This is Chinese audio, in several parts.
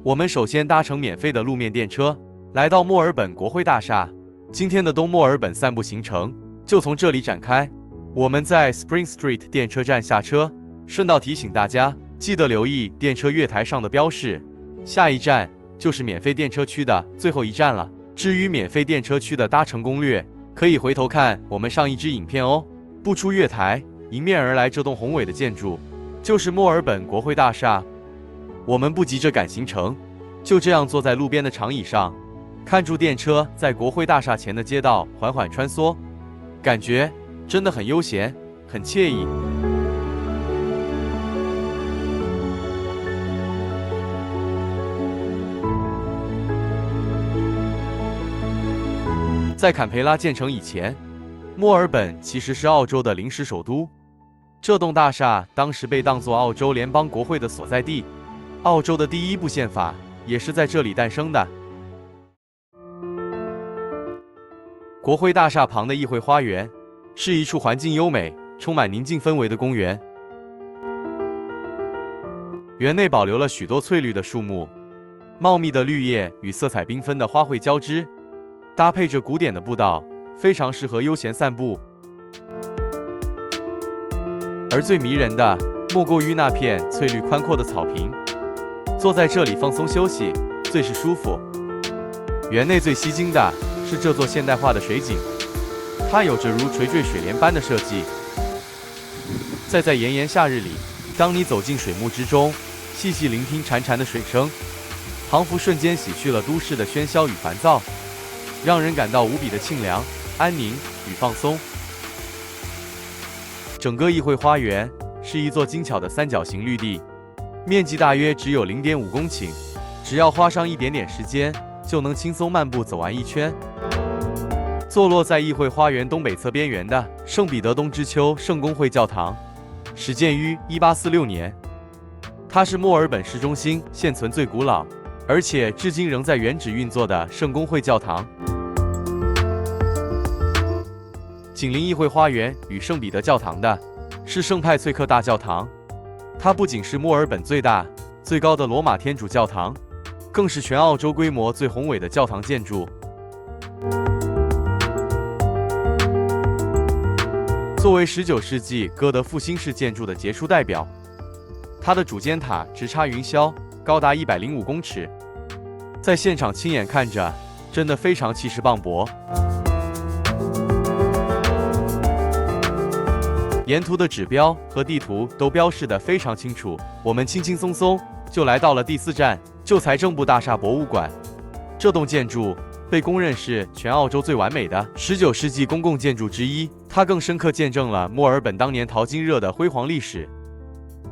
我們首先搭乘免費的路面電車，來到墨爾本國會大廈。今天的東墨爾本散步行程就從這裡展開。我們在 Spring Street 電車站下車，順道提醒大家，記得留意電車月台上的標示。下一站就是免費電車區的最後一站了。至於免費電車區的搭乘攻略，可以回頭看我們上一支影片哦。不出月台，迎面而來這棟宏偉的建築，就是墨爾本國會大廈。我們不急着趕行程，就這樣坐在路邊的長椅上，看住電車在國會大廈前的街道緩緩穿梭，感覺真的很悠閒，很愜意。在坎培拉建成以前，墨爾本其實是澳洲的临时首都。這棟大廈當時被當作澳洲聯邦國會的所在地，澳洲的第一部憲法也是在這裡誕生的。國會大廈旁的議會花園是一處環境優美、充滿寧靜氛圍的公園。園內保留了許多翠綠的樹木，茂密的綠葉與色彩繽紛的花卉交織，搭配着古典的步道，非常適合悠閒散步。而最迷人的莫過於那片翠綠寬闊的草坪，坐在這裡放鬆休息，最是舒服。園內最吸睛的是這座現代化的水景，它有着如垂墜水簾般的設計。在炎炎夏日裡，當你走進水幕之中，細細聆聽潺潺的水聲，仿佛瞬間洗去了都市的喧囂與煩躁，讓人感到無比的清涼、安寧與放鬆。整個議會花園是一座精巧的三角形綠地，面積大約只有 0.5 公頃，只要花上一點點時間，就能輕鬆漫步走完一圈。坐落在議會花園東北側邊緣的聖彼得東之丘聖公會教堂，始建於1846年，它是墨爾本市中心現存最古老，而且至今仍在原址運作的聖公會教堂。緊鄰議會花園與聖彼得教堂的是聖派翠克大教堂，它不僅是墨爾本最大、最高的羅馬天主教堂，更是全澳洲規模最宏偉的教堂建築。作為19世紀哥德復興式建築的傑出代表，它的主尖塔直插雲霄，高達105公尺，在現場親眼看着，真的非常氣勢磅礴。沿途的指標和地圖都標示得非常清楚，我們輕輕鬆鬆就來到了第4站，就財政部大廈博物館。這棟建築被公認是全澳洲最完美的19世紀公共建築之一，它更深刻見證了墨爾本當年淘金熱的輝煌歷史。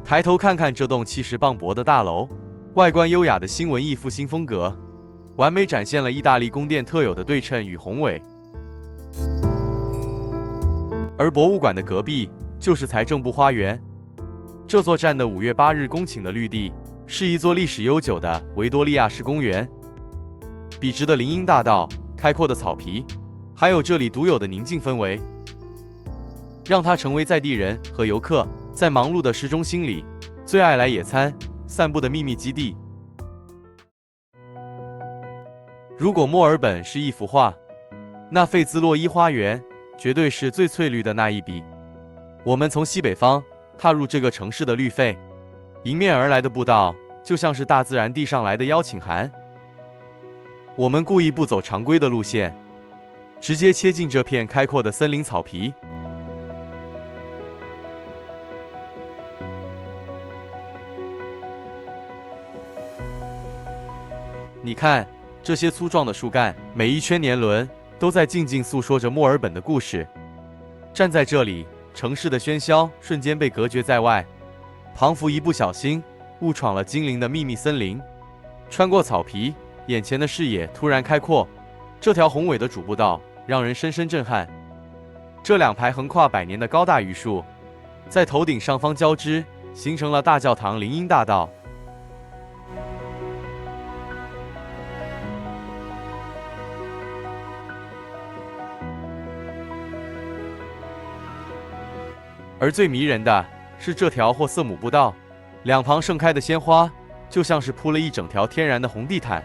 抬頭看看這棟氣勢磅礴的大樓，外觀優雅的新文藝復興風格，完美展現了意大利宮殿特有的對稱與宏偉。而博物館的隔壁就是財政部花園，這座佔的5月8日公頃的綠地，是一座歷史悠久的維多利亞式公園。筆直的林蔭大道，開闊的草皮，還有這裡獨有的寧靜氛圍，讓它成為在地人和遊客在忙碌的市中心裡最愛來野餐、散步的秘密基地。如果墨爾本是一幅畫，那費茲洛伊花園絕對是最翠綠的那一筆。我們從西北方踏入這個城市的綠肺，迎面而來的步道就像是大自然遞上來的邀請函。我們故意不走常規的路線，直接切進這片開闊的森林草皮。你看，這些粗壯的樹幹，每一圈年輪都在靜靜訴說着墨爾本的故事。站在這裡，城市的喧囂瞬間被隔絕在外，仿佛一不小心誤闖了精靈的秘密森林。穿過草皮，眼前的視野突然開闊，這條宏偉的主步道讓人深深震撼。這2排橫跨100年的高大榆樹，在頭頂上方交織，形成了大教堂林蔭大道。而最迷人的是这條霍瑟姆步道，2旁盛開的鮮花就像是鋪了一整條天然的紅地毯。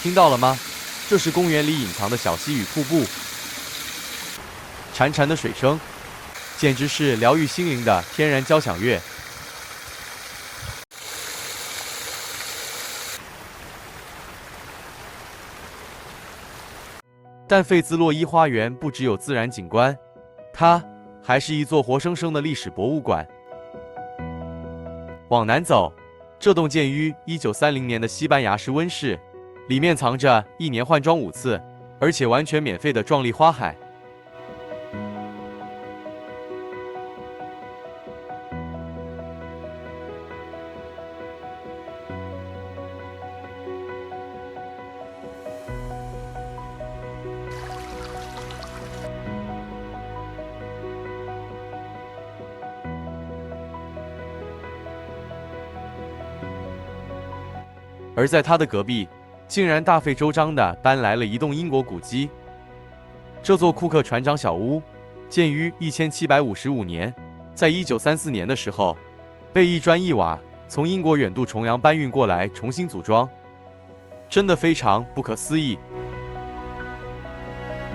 听到了嗎？這是公園裡隱藏的小溪與瀑布，潺潺的水聲，簡直是療癒心靈的天然交響樂。但費茲洛伊花園不只有自然景觀，它還是一座活生生的歷史博物館。往南走，這棟建於1930年的西班牙式溫室，裡面藏着一年換裝5次，而且完全免費的壯麗花海。而在它的隔壁，竟然大費周章地搬來了一棟英國古蹟。這座庫克船長小屋建於1755年，在1934年的時候，被一磚一瓦從英國遠渡重洋搬運過來重新組裝，真的非常不可思議。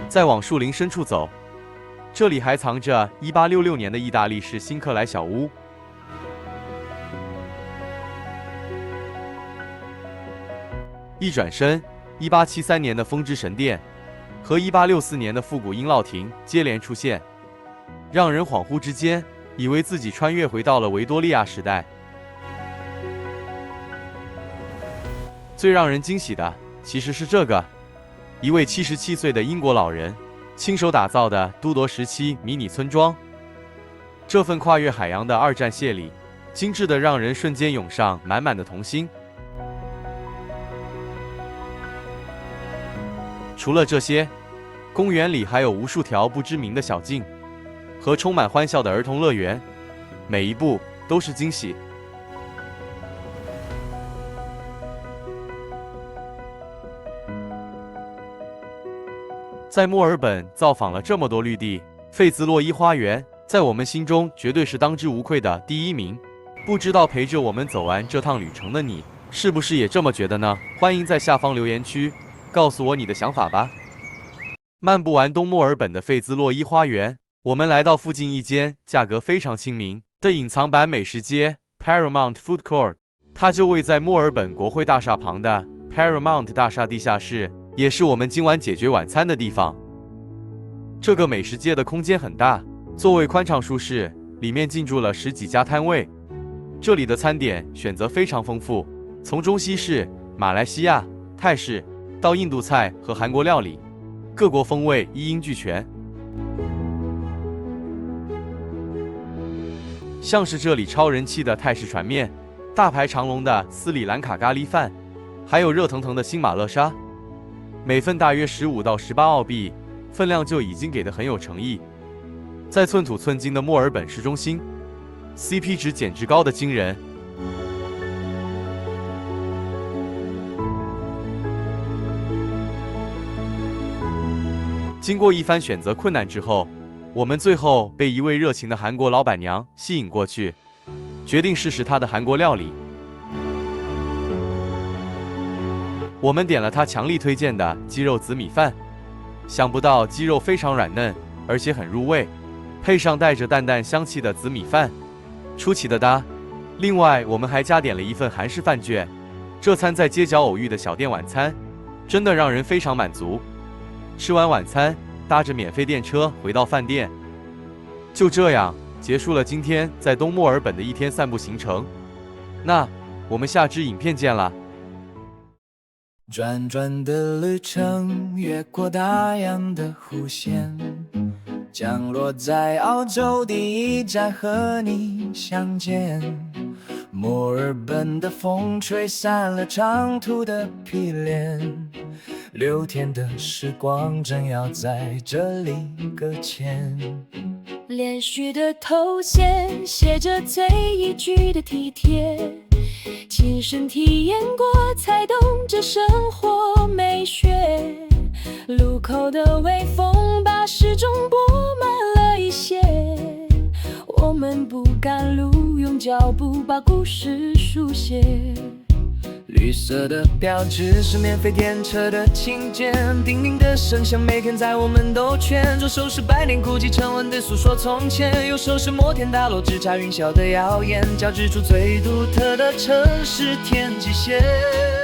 再往樹林深處走，這裡還藏着1866年的意大利式辛克萊小屋。一轉身，1873年的風之神殿和1864年的復古英烙亭接連出現，讓人恍惚之間以為自己穿越回到了維多利亞時代。最讓人驚喜的其實是這個，一位77歲的英國老人親手打造的都鐸時期迷你村莊。這份跨越海洋的二戰謝禮，精緻的讓人瞬間湧上滿滿的童心。除了這些，公園裡還有無數條不知名的小徑，和充滿歡笑的兒童樂園，每一步都是驚喜。在墨爾本造訪了這麼多綠地，費茲洛伊花園在我們心中絕對是當之無愧的第一名。不知道陪着我們走完這趟旅程的你，是不是也這麼覺得呢？歡迎在下方留言區告訴我你的想法吧。漫步完東墨爾本的費茲洛伊花園，我們來到附近一間價格非常親民的隱藏版美食街 Paramount Food Court， 它就位在墨爾本國會大廈旁的 Paramount 大廈地下室，也是我們今晚解決晚餐的地方。這個美食街的空間很大，座位寬敞舒適，裡面進駐了10幾家攤位。這裡的餐點選擇非常豐富，從中西式、馬來西亞、泰式到印度菜和韓國料理，各國風味一應俱全。像是這裡超人氣的泰式船麵，大排長龍的斯里蘭卡咖喱飯，還有熱騰騰的新馬勒沙，每份大約15到18澳幣，分量就已經給得很有誠意。在寸土寸金的墨爾本市中心， CP 值簡直高得驚人。經過一番選擇困難之後，我們最後被一位熱情的韓國老闆娘吸引過去，決定試試她的韓國料理。我們點了她強力推薦的雞肉紫米飯，想不到雞肉非常軟嫩，而且很入味，配上帶着淡淡香氣的紫米飯，出奇的搭。另外，我們還加點了一份韓式飯卷。這餐在街角偶遇的小店晚餐，真的讓人非常滿足。吃完晚餐，搭着免費電車回到飯店，就這樣結束了今天在東墨爾本的一天散步行程。那我們下支影片見了。轉轉的旅程，越過大洋的弧線，降落在澳洲第一站和你相見。墨爾本的風吹散了長途的疲憍，6天的時光正要在這裡擱淺。連續的頭銜寫着最一句的體貼，親身體驗過才懂這生活美學。路口的微風把時鐘撥慢了一些，我們不趕路，用腳步把故事書寫。綠色的標誌是免費電車的請柬，叮嚀的聲響每天在我們兜圈。左手是百年古蹟沉穩的訴說從前，右手是摩天大樓直插雲霄的耀眼，交織出最獨特的城市天際線。